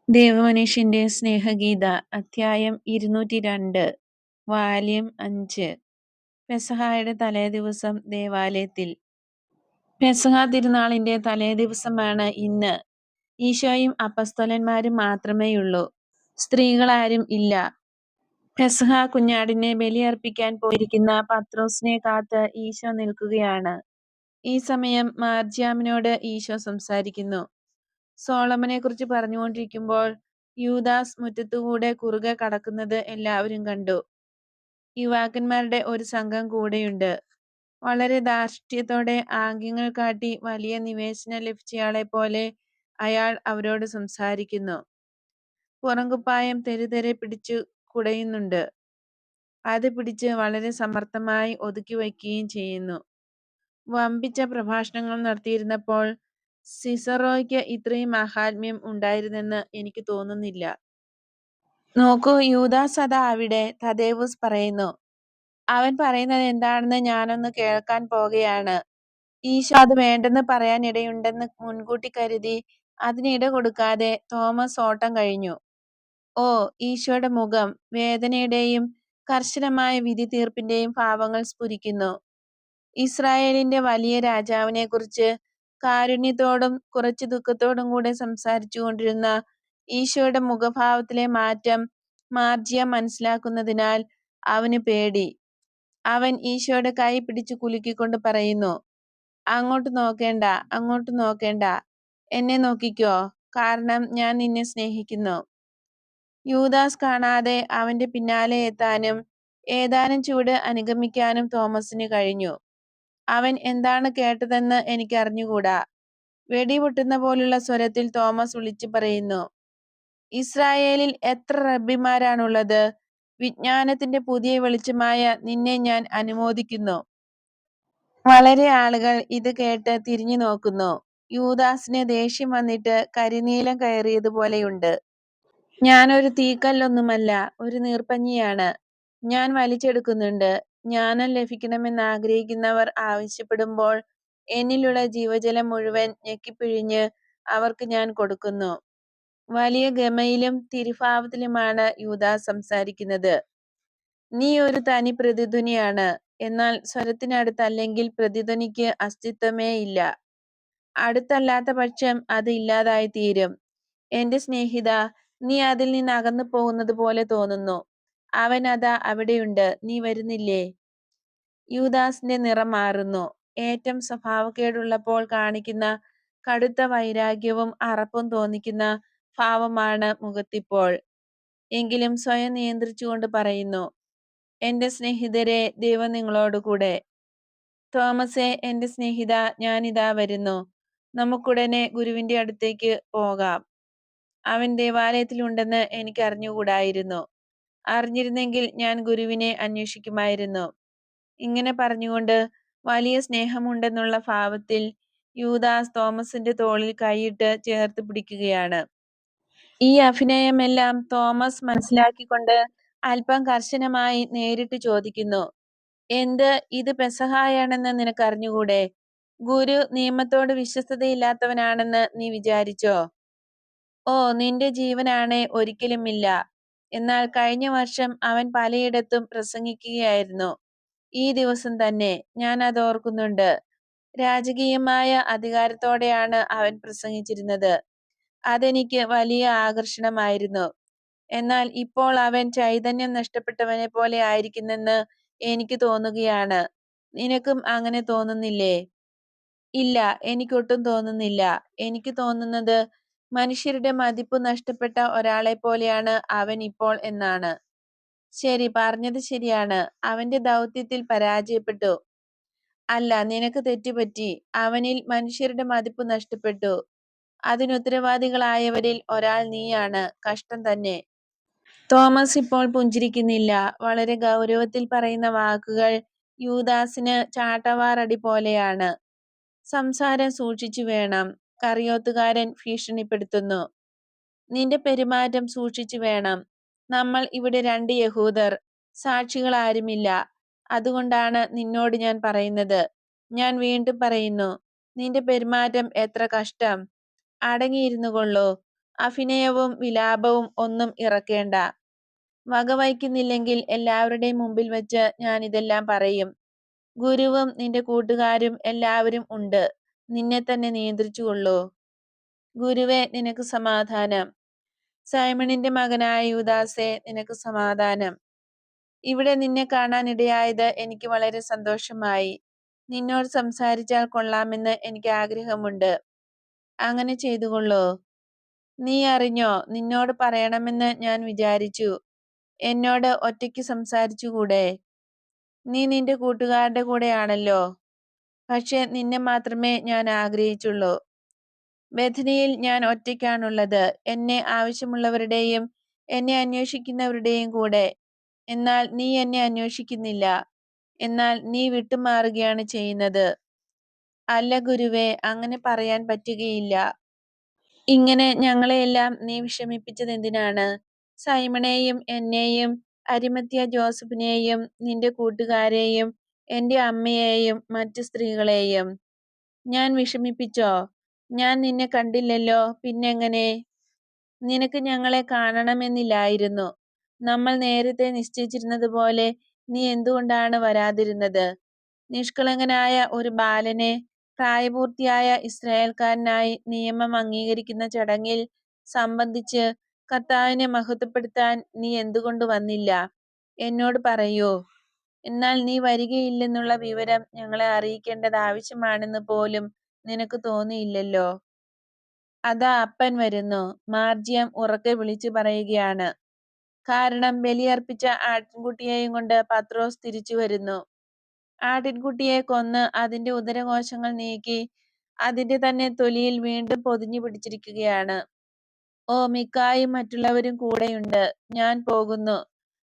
ദേവമനുഷ്യന്റെ സ്നേഹഗീത അധ്യായം 202 വാല്യം 5 പെസഹായുടെ തലേദിവസം ദേവാലയത്തിൽ. പെസഹാ തിരുനാളിന്റെ തലേദിവസമാണ് ഇന്ന്. ഈശോയും അപ്പസ്തോലന്മാരും മാത്രമേയുള്ളൂ. സ്ത്രീകളാരും ഇല്ല. പെസഹാ കുഞ്ഞാടിനെ ബലിയർപ്പിക്കാൻ പോയിരിക്കുന്ന പത്രോസിനെ കാത്ത് ഈശോ നിൽക്കുകയാണ്. ഈ സമയം മാർജ്യാമിനോട് ഈശോ സംസാരിക്കുന്നു. സോളമനെക്കുറിച്ച് പറഞ്ഞുകൊണ്ടിരിക്കുമ്പോൾ യൂദാസ് മുറ്റത്തുകൂടെ കുറുകെ കടക്കുന്നത് എല്ലാവരും കണ്ടു. യുവാക്കന്മാരുടെ ഒരു സംഘം കൂടെയുണ്ട്. വളരെ ധാർഷ്ട്യത്തോടെ ആംഗ്യങ്ങൾ കാട്ടി വലിയ നിവേശനം ലഭിച്ചയാളെ പോലെ അയാൾ അവരോട് സംസാരിക്കുന്നു. പുറംകുപ്പായം തെരുതെരെ പിടിച്ചു കുടയുന്നുണ്ട്. അത് പിടിച്ച് വളരെ സമർത്ഥമായി ഒതുക്കി വയ്ക്കുകയും ചെയ്യുന്നു. വമ്പിച്ച പ്രഭാഷണങ്ങൾ നടത്തിയിരുന്നപ്പോൾ സിസറോയ്ക്ക് ഇത്രയും മഹാത്മ്യം ഉണ്ടായിരുന്നെന്ന് എനിക്ക് തോന്നുന്നില്ല. നോക്കൂ, യൂദാസ് അതാ അവിടെ, തദേവുസ് പറയുന്നു. അവൻ പറയുന്നത് എന്താണെന്ന് ഞാനൊന്ന് കേൾക്കാൻ പോകുകയാണ്. ഈശോ അത് വേണ്ടെന്ന് പറയാനിടയുണ്ടെന്ന് മുൻകൂട്ടി കരുതി അതിനിട കൊടുക്കാതെ തോമസ് ഓട്ടം കഴിഞ്ഞു. ഓ, ഈശോയുടെ മുഖം വേദനയുടെയും കർശനമായ വിധി തീർപ്പിന്റെയും ഭാവങ്ങൾ സ്ഫുരിക്കുന്നു. ഇസ്രായേലിന്റെ വലിയ രാജാവിനെ കുറിച്ച് കാരുണ്യത്തോടും കുറച്ച് ദുഃഖത്തോടും കൂടെ സംസാരിച്ചു കൊണ്ടിരുന്ന ഈശോയുടെ മുഖഭാവത്തിലെ മാറ്റം മാർജിയ മനസ്സിലാക്കുന്നതിനാൽ അവന് പേടി. അവൻ ഈശോയുടെ കൈ പിടിച്ചു കുലുക്കിക്കൊണ്ട് പറയുന്നു, അങ്ങോട്ട് നോക്കേണ്ട, അങ്ങോട്ട് നോക്കേണ്ട, എന്നെ നോക്കിക്കോ, കാരണം ഞാൻ നിന്നെ സ്നേഹിക്കുന്നു. യൂദാസ് കാണാതെ അവന്റെ പിന്നാലെ എത്താനും ഏതാനും ചുവട് അനുഗമിക്കാനും തോമസിന് കഴിഞ്ഞു. അവൻ എന്താണ് കേട്ടതെന്ന് എനിക്കറിഞ്ഞുകൂടാ. വെടിപൊട്ടുന്ന പോലുള്ള സ്വരത്തിൽ തോമസ് വിളിച്ചു പറയുന്നു, ഇസ്രായേലിൽ എത്ര റബ്ബിമാരാണുള്ളത്? വിജ്ഞാനത്തിന്റെ പുതിയ വെളിച്ചമായ നിന്നെ ഞാൻ അനുമോദിക്കുന്നു. വളരെ ആളുകൾ ഇത് കേട്ട് തിരിഞ്ഞു നോക്കുന്നു. യൂദാസിന് ദേഷ്യം വന്നിട്ട് കരിനീലം കയറിയതുപോലെയുണ്ട്. ഞാനൊരു തീക്കല്ലൊന്നുമല്ല, ഒരു നീർപ്പഞ്ഞിയാണ്. ഞാൻ വലിച്ചെടുക്കുന്നുണ്ട്. ജ്ഞാനം ലഭിക്കണമെന്നാഗ്രഹിക്കുന്നവർ ആവശ്യപ്പെടുമ്പോൾ എന്നിലുള്ള ജീവജലം മുഴുവൻ ഞെക്കിപ്പിഴിഞ്ഞ് അവർക്ക് ഞാൻ കൊടുക്കുന്നു. വലിയ ഗമയിലും തിരുഭാവത്തിലുമാണ് യൂദാസ് സംസാരിക്കുന്നത്. നീ ഒരു തനി പ്രതിധ്വനിയാണ്, എന്നാൽ സ്വരത്തിനടുത്തല്ലെങ്കിൽ പ്രതിധ്വനിക്ക് അസ്തിത്വമേ ഇല്ല. അടുത്തല്ലാത്ത പക്ഷം അത് ഇല്ലാതായി തീരും. എന്റെ സ്നേഹിത, നീ അതിൽ നിന്ന് അകന്നു പോകുന്നത് പോലെ തോന്നുന്നു. അവൻ അതാ അവിടെയുണ്ട്, നീ വരുന്നില്ലേ? യൂദാസിന്റെ നിറം മാറുന്നു. ഏറ്റം സ്വഭാവക്കേടുള്ളപ്പോൾ കാണിക്കുന്ന കടുത്ത വൈരാഗ്യവും അറപ്പും തോന്നിക്കുന്ന ഭാവമാണ് മുഖത്തിപ്പോൾ. എങ്കിലും സ്വയം നിയന്ത്രിച്ചുകൊണ്ട് പറയുന്നു, എന്റെ സ്നേഹിതരെ, ദൈവം നിങ്ങളോടുകൂടെ. തോമസേ, എന്റെ സ്നേഹിത, ഞാനിതാ വരുന്നു. നമുക്കുടനെ ഗുരുവിന്റെ അടുത്തേക്ക് പോകാം. അവൻ ദേവാലയത്തിലുണ്ടെന്ന് എനിക്ക് അറിഞ്ഞുകൂടായിരുന്നു. അറിഞ്ഞിരുന്നെങ്കിൽ ഞാൻ ഗുരുവിനെ അന്വേഷിക്കുമായിരുന്നു. ഇങ്ങനെ പറഞ്ഞുകൊണ്ട് വലിയ സ്നേഹമുണ്ടെന്നുള്ള ഭാവത്തിൽ യൂദാസ് തോമസിന്റെ തോളിൽ കൈയിട്ട് ചേർത്ത് പിടിക്കുകയാണ്. ഈ അഭിനയമെല്ലാം തോമസ് മനസ്സിലാക്കിക്കൊണ്ട് അല്പം കർശനമായി നേരിട്ട് ചോദിക്കുന്നു, എന്ത്, ഇത് പെസഹായാണെന്ന് നിനക്കറിഞ്ഞുകൂടെ? ഗുരു നിയമത്തോട് വിശ്വസ്തതയില്ലാത്തവനാണെന്ന് നീ വിചാരിച്ചോ? ഓ, നിന്റെ ജീവനാണേ ഒരിക്കലുമില്ല. എന്നാൽ കഴിഞ്ഞ വർഷം അവൻ പലയിടത്തും പ്രസംഗിക്കുകയായിരുന്നു. ഈ ദിവസം തന്നെ ഞാൻ അത് ഓർക്കുന്നുണ്ട്. രാജകീയമായ അധികാരത്തോടെയാണ് അവൻ പ്രസംഗിച്ചിരുന്നത്. അതെനിക്ക് വലിയ ആകർഷണമായിരുന്നു. എന്നാൽ ഇപ്പോൾ അവൻ ചൈതന്യം നഷ്ടപ്പെട്ടവനെ പോലെ ആയിരിക്കുന്നെന്ന് എനിക്ക് തോന്നുകയാണ്. നിനക്കും അങ്ങനെ തോന്നുന്നില്ലേ? ഇല്ല, എനിക്കൊട്ടും തോന്നുന്നില്ല. എനിക്ക് തോന്നുന്നത് മനുഷ്യരുടെ മതിപ്പ് നഷ്ടപ്പെട്ട ഒരാളെ പോലെയാണ് അവൻ ഇപ്പോൾ എന്നാണ്. ശരി, പറഞ്ഞത് ശരിയാണ്. അവന്റെ ദൗത്യത്തിൽ പരാജയപ്പെട്ടു. അല്ല, നിനക്ക് തെറ്റുപറ്റി. അവനിൽ മനുഷ്യരുടെ മതിപ്പ് നഷ്ടപ്പെട്ടു. അതിനുത്തരവാദികളായവരിൽ ഒരാൾ നീയാണ്. കഷ്ടം തന്നെ. തോമസ് ഇപ്പോൾ പുഞ്ചിരിക്കുന്നില്ല. വളരെ ഗൗരവത്തിൽ പറയുന്ന വാക്കുകൾ യൂദാസിന് ചാട്ടവാറടി പോലെയാണ്. സംസാരം സൂക്ഷിച്ചു വേണം. കറിയോത്തുകാരൻ ഭീഷണിപ്പെടുത്തുന്നു. നിന്റെ പെരുമാറ്റം സൂക്ഷിച്ചു വേണം. നമ്മൾ ഇവിടെ രണ്ട് യഹൂദർ, സാക്ഷികൾ ആരുമില്ല. അതുകൊണ്ടാണ് നിന്നോട് ഞാൻ പറയുന്നത്. ഞാൻ വീണ്ടും പറയുന്നു, നിന്റെ പെരുമാറ്റം എത്ര കഷ്ടം. അടങ്ങിയിരുന്നു കൊള്ളൂ. അഭിനയവും വിലാപവും ഒന്നും ഇറക്കേണ്ട. വകവയ്ക്കുന്നില്ലെങ്കിൽ എല്ലാവരുടെയും മുമ്പിൽ വെച്ച് ഞാൻ ഇതെല്ലാം പറയും. ഗുരുവും നിന്റെ കൂട്ടുകാരും എല്ലാവരും ഉണ്ട്. നിന്നെ തന്നെ നിയന്ത്രിച്ചുകൊള്ളൂ. ഗുരുവേ, നിനക്ക് സമാധാനം. സൈമണിന്റെ മകനായ യൂദാസേ, നിനക്ക് സമാധാനം. ഇവിടെ നിന്നെ കാണാനിടയായത് എനിക്ക് വളരെ സന്തോഷമായി. നിന്നോട് സംസാരിച്ചാൽ കൊള്ളാമെന്ന് എനിക്ക് ആഗ്രഹമുണ്ട്. അങ്ങനെ ചെയ്തുകൊള്ളൂ. നീ അറിഞ്ഞോ, നിന്നോട് പറയണമെന്ന് ഞാൻ വിചാരിച്ചു. എന്നോട് ഒറ്റയ്ക്ക് സംസാരിച്ചുകൂടെ? നീ നിന്റെ കൂട്ടുകാരുടെ കൂടെയാണല്ലോ. പക്ഷെ നിന്നെ മാത്രമേ ഞാൻ ആഗ്രഹിച്ചുള്ളൂ. ബഥനിയിൽ ഞാൻ ഒറ്റയ്ക്കാണുള്ളത്, എന്നെ ആവശ്യമുള്ളവരുടെയും എന്നെ അന്വേഷിക്കുന്നവരുടെയും കൂടെ. എന്നാൽ നീ എന്നെ അന്വേഷിക്കുന്നില്ല. എന്നാൽ നീ വിട്ടുമാറുകയാണ് ചെയ്യുന്നത്. അല്ല ഗുരുവേ, അങ്ങനെ പറയാൻ പറ്റുകയില്ല. ഇങ്ങനെ ഞങ്ങളെയെല്ലാം നീ വിഷമിപ്പിച്ചതെന്തിനാണ്? സൈമണെയും എന്നെയും അരിമത്യ ജോസഫിനെയും നിന്റെ കൂട്ടുകാരെയും എന്റെ അമ്മയെയും മറ്റു സ്ത്രീകളെയും ഞാൻ വിഷമിപ്പിച്ചോ? ഞാൻ നിന്നെ കണ്ടില്ലല്ലോ, പിന്നെങ്ങനെ? നിനക്ക് ഞങ്ങളെ കാണണമെന്നില്ലായിരുന്നു. നമ്മൾ നേരത്തെ നിശ്ചയിച്ചിരുന്നതുപോലെ നീ എന്തുകൊണ്ടാണ് വരാതിരുന്നത്? നിഷ്കളങ്കനായ ഒരു ബാലനെ പ്രായപൂർത്തിയായ ഇസ്രായേൽക്കാരനായി നിയമം അംഗീകരിക്കുന്ന ചടങ്ങിൽ സംബന്ധിച്ച് കർത്താവിനെ മഹത്വപ്പെടുത്താൻ നീ എന്തുകൊണ്ട് വന്നില്ല? എന്നോട് പറയൂ. എന്നാൽ നീ വരികയില്ലെന്നുള്ള വിവരം ഞങ്ങളെ അറിയിക്കേണ്ടത് ആവശ്യമാണെന്ന് പോലും നിനക്ക് തോന്നിയില്ലല്ലോ. അതാ അപ്പൻ വരുന്നു. മാർജിയം ഉറക്കെ വിളിച്ചു പറയുകയാണ്. കാരണം ബലിയർപ്പിച്ച ആട്ടിൻകുട്ടിയെയും കൊണ്ട് പത്രോസ് തിരിച്ചു വരുന്നു. ആട്ടിൻകുട്ടിയെ കൊന്ന് അതിന്റെ ഉദരകോശങ്ങൾ നീക്കി അതിന്റെ തന്നെ തൊലിയിൽ വീണ്ടും പൊതിഞ്ഞു പിടിച്ചിരിക്കുകയാണ്. ഓ, മിക്കായും മറ്റുള്ളവരും കൂടെയുണ്ട്. ഞാൻ പോകുന്നു.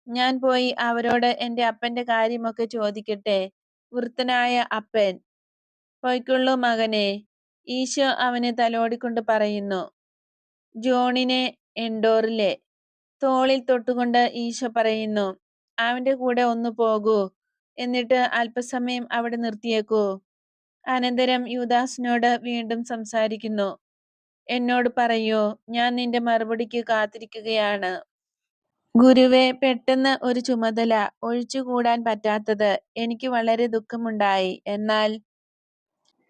ഞാൻ പോയി അവരോട് എന്റെ അപ്പന്റെ കാര്യമൊക്കെ ചോദിക്കട്ടെ. വൃത്തനായ അപ്പൻ. പൊയ്ക്കൊള്ളൂ മകനെ, ഈശോ അവനെ തലോടിക്കൊണ്ട് പറയുന്നു. ജോണിനെ എൻഡോറിലെ തോളിൽ തൊട്ടുകൊണ്ട് ഈശോ പറയുന്നു, അവന്റെ കൂടെ ഒന്ന് പോകൂ. എന്നിട്ട് അല്പസമയം അവിടെ നിർത്തിയേക്കൂ. അനന്തരം യൂദാസിനോട് വീണ്ടും സംസാരിക്കുന്നു. എന്നോട് പറയൂ, ഞാൻ നിന്റെ മറുപടിക്ക് കാത്തിരിക്കുകയാണ്. ഗുരുവേ, പെട്ടെന്ന് ഒരു ചുമതല, ഒഴിച്ചുകൂടാൻ പറ്റാത്തത്. എനിക്ക് വളരെ ദുഃഖമുണ്ടായി. എന്നാൽ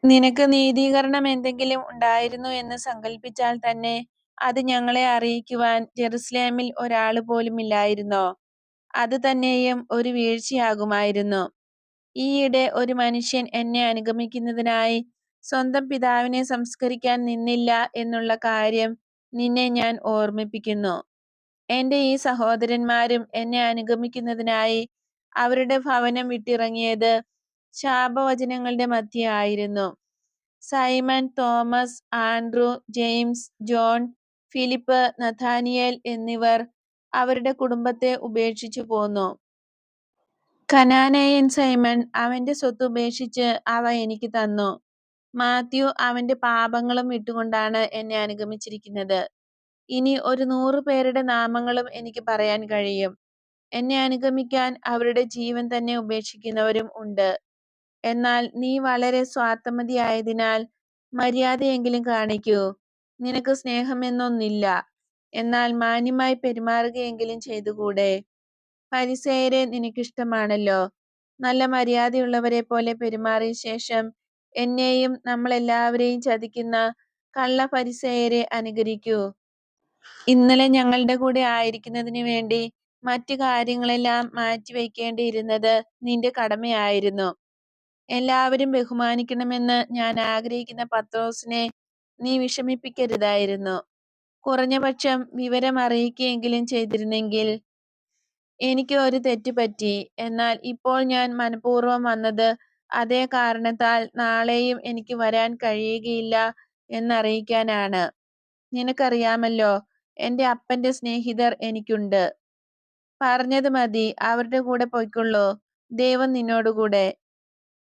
നിനക്ക് നീതീകരണം എന്തെങ്കിലും ഉണ്ടായിരുന്നു എന്ന് സങ്കൽപ്പിച്ചാൽ തന്നെ അത് ഞങ്ങളെ അറിയിക്കുവാൻ ജെറുസലേമിൽ ഒരാള് പോലുമില്ലായിരുന്നോ? അത് തന്നെയും ഒരു വീഴ്ചയാകുമായിരുന്നു. ഈയിടെ ഒരു മനുഷ്യൻ എന്നെ അനുഗമിക്കുന്നതിനായി സ്വന്തം പിതാവിനെ സംസ്കരിക്കാൻ നിന്നില്ല എന്നുള്ള കാര്യം നിന്നെ ഞാൻ ഓർമ്മിപ്പിക്കുന്നു. എന്റെ ഈ സഹോദരന്മാരും എന്നെ അനുഗമിക്കുന്നതിനായി അവരുടെ ഭവനം വിട്ടിറങ്ങിയത് ശാപവചനങ്ങളുടെ മധ്യേ ആയിരുന്നു. Simon, Thomas, Andrew, James, John, Philip, Nathaniel എന്നിവർ അവരുടെ കുടുംബത്തെ ഉപേക്ഷിച്ചു പോന്നു. കനാനയൻ സൈമൺ അവന്റെ സ്വത്ത് ഉപേക്ഷിച്ച് അവ എനിക്ക് തന്നു. മാത്യു അവന്റെ പാപങ്ങളും വിട്ടുകൊണ്ടാണ് എന്നെ അനുഗമിച്ചിരിക്കുന്നത്. ഇനി ഒരു 100 പേരുടെ നാമങ്ങളും എനിക്ക് പറയാൻ കഴിയും. എന്നെ അനുഗമിക്കാൻ അവരുടെ ജീവൻ തന്നെ ഉപേക്ഷിക്കുന്നവരും ഉണ്ട്. എന്നാൽ നീ വളരെ സ്വാർത്ഥമതിയായതിനാൽ മര്യാദയെങ്കിലും കാണിക്കൂ. നിനക്ക് സ്നേഹമെന്നൊന്നില്ല. എന്നാൽ മാന്യമായി പെരുമാറുകയെങ്കിലും ചെയ്തുകൂടെ? ഫരിസേയരെ നിനക്കിഷ്ടമാണല്ലോ. നല്ല മര്യാദയുള്ളവരെ പോലെ പെരുമാറിയ ശേഷം എന്നെയും നമ്മളെല്ലാവരെയും ചതിക്കുന്ന കള്ള ഫരിസേയരെ അനുകരിക്കൂ. ഇന്നലെ ഞങ്ങളുടെ കൂടെ ആയിരിക്കുന്നതിന് വേണ്ടി മറ്റു കാര്യങ്ങളെല്ലാം മാറ്റിവെക്കേണ്ടിയിരുന്നത് നിന്റെ കടമയായിരുന്നു. എല്ലാവരും ബഹുമാനിക്കണമെന്ന് ഞാൻ ആഗ്രഹിക്കുന്ന പത്രോസിനെ നീ വിഷമിപ്പിക്കരുതായിരുന്നു. കുറഞ്ഞപക്ഷം വിവരം അറിയിക്കുകയെങ്കിലും ചെയ്തിരുന്നെങ്കിൽ. എനിക്ക് ഒരു തെറ്റ് പറ്റി. എന്നാൽ ഇപ്പോൾ ഞാൻ മനഃപൂർവ്വം വന്നത് അതേ കാരണത്താൽ നാളെയും എനിക്ക് വരാൻ കഴിയുകയില്ല എന്നറിയിക്കാനാണ്. നിനക്കറിയാമല്ലോ, എന്റെ അപ്പന്റെ സ്നേഹിതർ എനിക്കുണ്ട്. പറഞ്ഞത് മതി, അവരുടെ കൂടെ പൊയ്ക്കൊള്ളൂ. ദൈവം നിന്നോടുകൂടെ.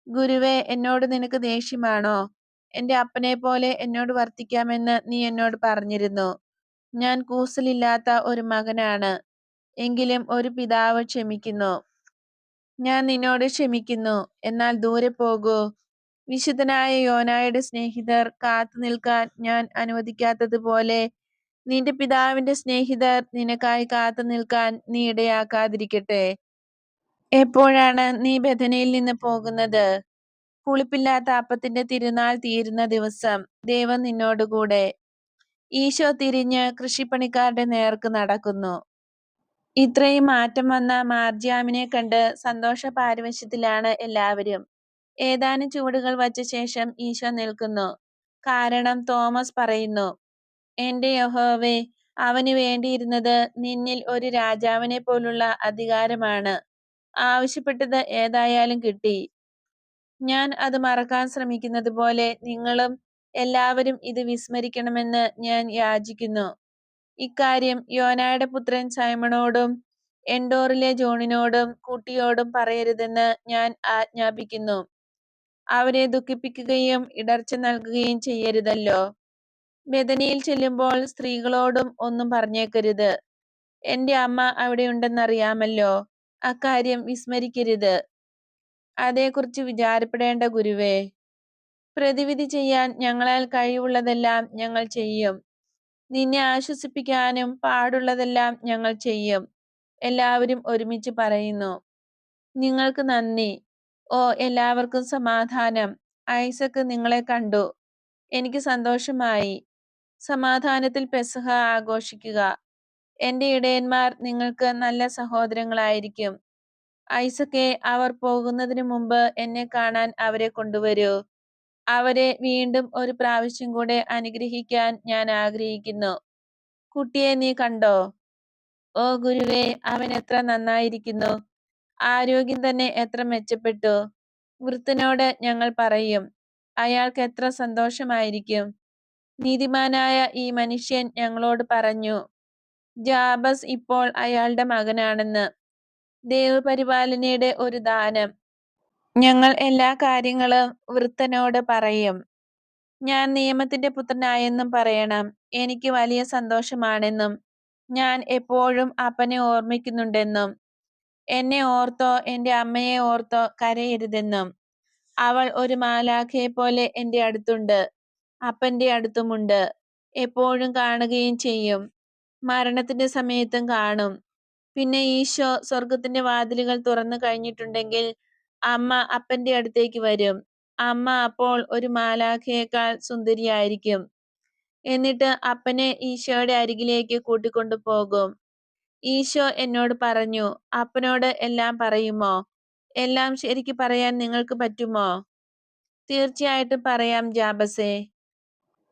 ഗുരുവേ, എന്നോട് നിനക്ക് ദേഷ്യമാണോ? എന്റെ അപ്പനെ പോലെ എന്നോട് വർത്തിക്കാമെന്ന് നീ എന്നോട് പറഞ്ഞിരുന്നു. ഞാൻ കൂസലില്ലാത്ത ഒരു മകനാണ്. എങ്കിലും ഒരു പിതാവ് ക്ഷമിക്കുന്നു. ഞാൻ നിന്നോട് ക്ഷമിക്കുന്നു. എന്നാൽ ദൂരെ പോകൂ. വിശുദ്ധനായ യോനായുടെ സ്നേഹിതർ കാത്തു നിൽക്കാൻ ഞാൻ അനുവദിക്കാത്തതുപോലെ നിന്റെ പിതാവിന്റെ സ്നേഹിതർ നിനക്കായി കാത്തു നിൽക്കാൻ നീ ഇടയാക്കാതിരിക്കട്ടെ. എപ്പോഴാണ് നീ ബെഥനിയിൽ നിന്ന് പോകുന്നത്? പുളിപ്പില്ലാത്ത അപ്പത്തിന്റെ തിരുനാൾ തീരുന്ന ദിവസം. ദൈവം നിന്നോടുകൂടെ. ഈശോ തിരിഞ്ഞ് കൃഷിപ്പണിക്കാരുടെ നേർക്ക് നടക്കുന്നു. ഇത്രയും മാറ്റം വന്ന മാർജിയാമിനെ കണ്ട് സന്തോഷ പാരവശ്യത്തിലാണ് എല്ലാവരും. ഏതാനും ചുവടുകൾ വച്ച ശേഷം ഈശോ നിൽക്കുന്നു. കാരണം തോമസ് പറയുന്നു, എന്റെ യഹോവേ, അവന് വേണ്ടിയിരുന്നത് നിന്നിൽ ഒരു രാജാവിനെ പോലുള്ള അധികാരമാണ്. ആവശ്യപ്പെട്ടത് ഏതായാലും കിട്ടി. ഞാൻ അത് മറക്കാൻ ശ്രമിക്കുന്നത് പോലെ നിങ്ങളും എല്ലാവരും ഇത് വിസ്മരിക്കണമെന്ന് ഞാൻ യാചിക്കുന്നു. ഇക്കാര്യം യോനായുടെ പുത്രൻ സൈമണോടും എൻഡോറിലെ ജോണിനോടും കുട്ടിയോടും പറയരുതെന്ന് ഞാൻ ആജ്ഞാപിക്കുന്നു. അവരെ ദുഃഖിപ്പിക്കുകയും ഇടർച്ച നൽകുകയും ചെയ്യരുതല്ലോ. ബെഥനിയിൽ ചെല്ലുമ്പോൾ സ്ത്രീകളോടും ഒന്നും പറഞ്ഞേക്കരുത്. എന്റെ അമ്മ അവിടെ ഉണ്ടെന്നറിയാമല്ലോ. അക്കാര്യം വിസ്മരിക്കരുത്. അതേക്കുറിച്ച് വിചാരപ്പെടേണ്ട ഗുരുവേ. പ്രതിവിധി ചെയ്യാൻ ഞങ്ങളാൽ കഴിവുള്ളതെല്ലാം ഞങ്ങൾ ചെയ്യും. നിന്നെ ആശ്വസിപ്പിക്കാനും പാടുള്ളതെല്ലാം ഞങ്ങൾ ചെയ്യും. എല്ലാവരും ഒരുമിച്ച് പറയുന്നു. നിങ്ങൾക്ക് നന്ദി. ഓ, എല്ലാവർക്കും സമാധാനം. ഐസക് നിങ്ങളെ കണ്ടു. എനിക്ക് സന്തോഷമായി. സമാധാനത്തിൽ പെസഹ ആഘോഷിക്കുക. എന്റെ ഇടയന്മാർ നിങ്ങൾക്ക് നല്ല സഹോദരങ്ങളായിരിക്കും. ഐസക്കെ, അവർ പോകുന്നതിനു മുമ്പ് എന്നെ കാണാൻ അവരെ കൊണ്ടുവരൂ. അവരെ വീണ്ടും ഒരു പ്രാവശ്യം കൂടെ അനുഗ്രഹിക്കാൻ ഞാൻ ആഗ്രഹിക്കുന്നു. കുട്ടിയെ നീ കണ്ടോ? ഓ ഗുരുവേ, അവൻ എത്ര നന്നായിരിക്കുന്നു. ആരോഗ്യം തന്നെ എത്ര മെച്ചപ്പെട്ടു. വൃദ്ധനോട് ഞങ്ങൾ പറയും, അയാൾക്ക് എത്ര സന്തോഷമായിരിക്കും. നീതിമാനായ ഈ മനുഷ്യൻ ഞങ്ങളോട് പറഞ്ഞു, ജാബസ് ഇപ്പോൾ അയാളുടെ മകനാണെന്ന്. ദേവപരിപാലനയുടെ ഒരു ദാനം. ഞങ്ങൾ എല്ലാ കാര്യങ്ങളും വൃദ്ധനോട് പറയും. ഞാൻ നിയമത്തിന്റെ പുത്രനായെന്നും പറയണം. എനിക്ക് വലിയ സന്തോഷമാണെന്നും ഞാൻ എപ്പോഴും അപ്പനെ ഓർമ്മിക്കുന്നുണ്ടെന്നും. എന്നെ ഓർത്തോ എന്റെ അമ്മയെ ഓർത്തോ കരയരുതെന്നും. അവൾ ഒരു മാലാഖയെ പോലെ എന്റെ അടുത്തുണ്ട്, അപ്പന്റെ അടുത്തുമുണ്ട്. എപ്പോഴും കാണുകയും ചെയ്യും. മരണത്തിന്റെ സമയത്തും കാണും. പിന്നെ ഈശോ സ്വർഗത്തിന്റെ വാതിലുകൾ തുറന്നു കഴിഞ്ഞിട്ടുണ്ടെങ്കിൽ അമ്മ അപ്പന്റെ അടുത്തേക്ക് വരും. അമ്മ അപ്പോൾ ഒരു മാലാഖയേക്കാൾ സുന്ദരിയായിരിക്കും. എന്നിട്ട് അപ്പനെ ഈശോയുടെ അരികിലേക്ക് കൂട്ടിക്കൊണ്ടു പോകും. ഈശോ എന്നോട് പറഞ്ഞു, അപ്പനോട് എല്ലാം പറയുമോ? എല്ലാം ശരിക്ക് പറയാൻ നിങ്ങൾക്ക് പറ്റുമോ? തീർച്ചയായിട്ടും പറയാം ജാബസേ.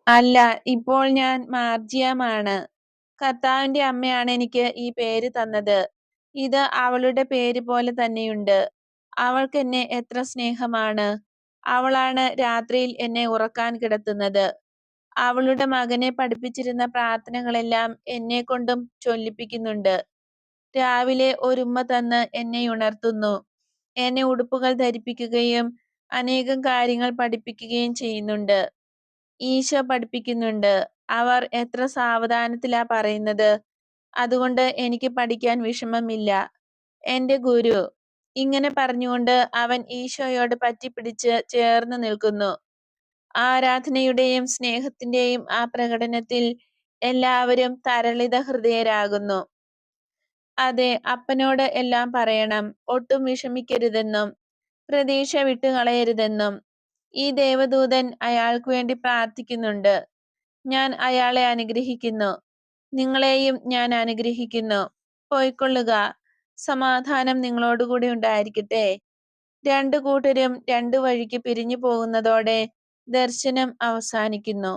അല്ല, ഇപ്പോൾ ഞാൻ മാർജിയാമാണ്. കർത്താവിന്റെ അമ്മയാണ് എനിക്ക് ഈ പേര് തന്നത്. ഇത് അവളുടെ പേര് പോലെ തന്നെയുണ്ട്. അവൾക്ക് എന്നെ എത്ര സ്നേഹമാണ്. അവളാണ് രാത്രിയിൽ എന്നെ ഉറക്കാൻ കിടത്തുന്നത്. അവളുടെ മകനെ പഠിപ്പിച്ചിരുന്ന പ്രാർത്ഥനകളെല്ലാം എന്നെ കൊണ്ടും ചൊല്ലിപ്പിക്കുന്നുണ്ട്. രാവിലെ ഒരുമ്മ തന്ന് എന്നെ ഉണർത്തുന്നു. എന്നെ ഉടുപ്പുകൾ ധരിപ്പിക്കുകയും അനേകം കാര്യങ്ങൾ പഠിപ്പിക്കുകയും ചെയ്യുന്നുണ്ട്. ഈശോ പഠിപ്പിക്കുന്നുണ്ട്. അവർ എത്ര സാവധാനത്തിലാ പറയുന്നത്. അതുകൊണ്ട് എനിക്ക് പഠിക്കാൻ വിഷമമില്ല. എന്റെ ഗുരു. ഇങ്ങനെ പറഞ്ഞുകൊണ്ട് അവൻ ഈശോയോട് പറ്റിപ്പിടിച്ച് ചേർന്ന് നിൽക്കുന്നു. ആരാധനയുടെയും സ്നേഹത്തിന്റെയും ആ പ്രകടനത്തിൽ എല്ലാവരും തരളിത ഹൃദയരാകുന്നു. അതെ, അപ്പനോട് എല്ലാം പറയണം. ഒട്ടും വിഷമിക്കരുതെന്നും പ്രതീക്ഷ വിട്ടുകളയരുതെന്നും. ഈ ദേവദൂതൻ അയാൾക്ക് വേണ്ടി പ്രാർത്ഥിക്കുന്നുണ്ട്. ഞാൻ അയാളെ അനുഗ്രഹിക്കുന്നു. നിങ്ങളെയും ഞാൻ അനുഗ്രഹിക്കുന്നു. പോയിക്കൊള്ളുക. സമാധാനം നിങ്ങളോടുകൂടി ഉണ്ടായിരിക്കട്ടെ. രണ്ടു കൂട്ടരും രണ്ടു വഴിക്ക് പിരിഞ്ഞു പോകുന്നതോടെ ദർശനം അവസാനിക്കുന്നു.